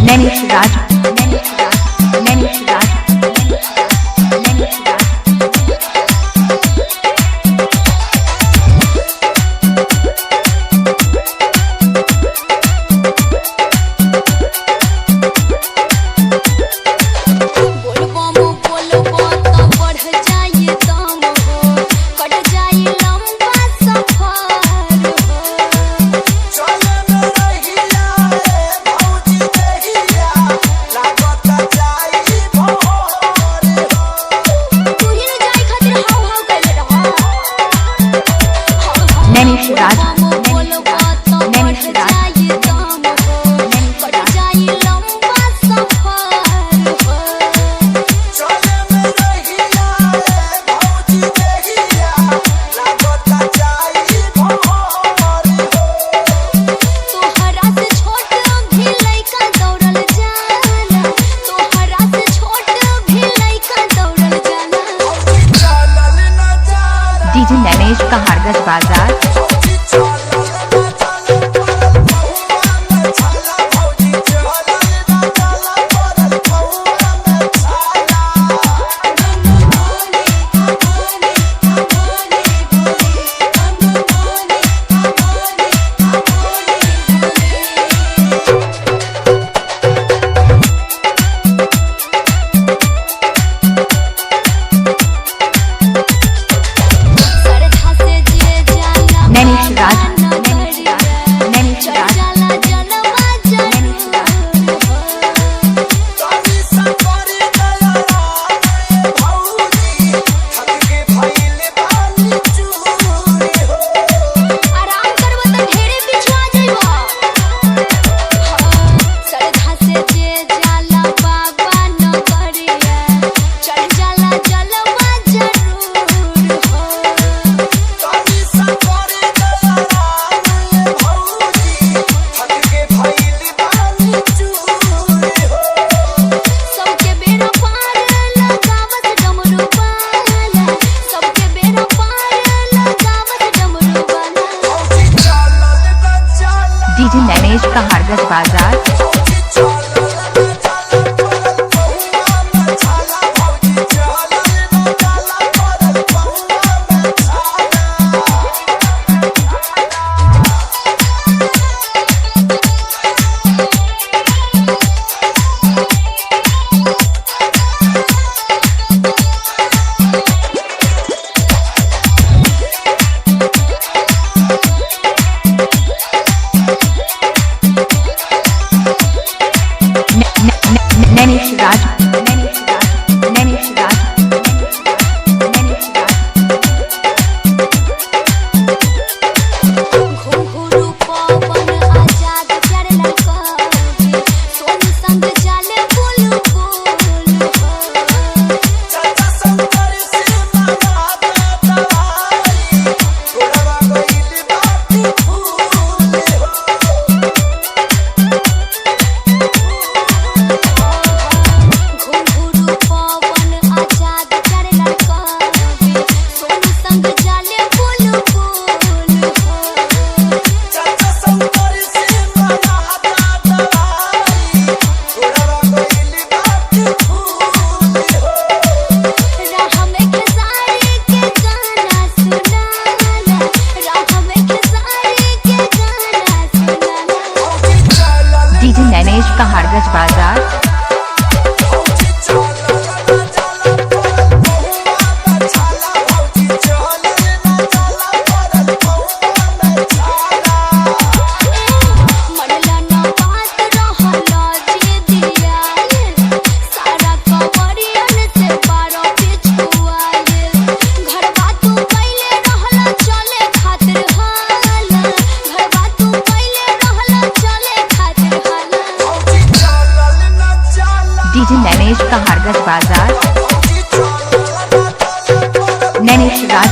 नैनिश राज, नैनिश राज, नैनिश राज, नैनिश राज। नैनिश राज, नैनिश राज, DJ Nainesh का हारगस बाजार। नैनिश राज, नैनिश राज, नैनिश राज, नैनिश राज। DJ Nainesh का हारगस बाजार। नैनिश राज, नैनिश राज, नैनिश राज, नैनिश राज। घुंघरू पवन आजाद प्यारे ललकारी, सोनू संग जाले बुलबुल हो। चाचा शंकर से मनाता दवाई, छोड़वा गइल बाती फूल हो। घुंघरू पवन आजाद प्यारे ललकारी, सोनू संग जाले बुलबुल हो। चाचा शंकर से मनाता दवाई, छोड़वा गइल बाती फूल हो। राह में खेसारी के गाना सुनाला, राह में खेसारी के गाना सुनाला। डीजे नैनेश का हारगस बाजार। डीजे नैनेश का हारगस बाजार। नैनिश राज,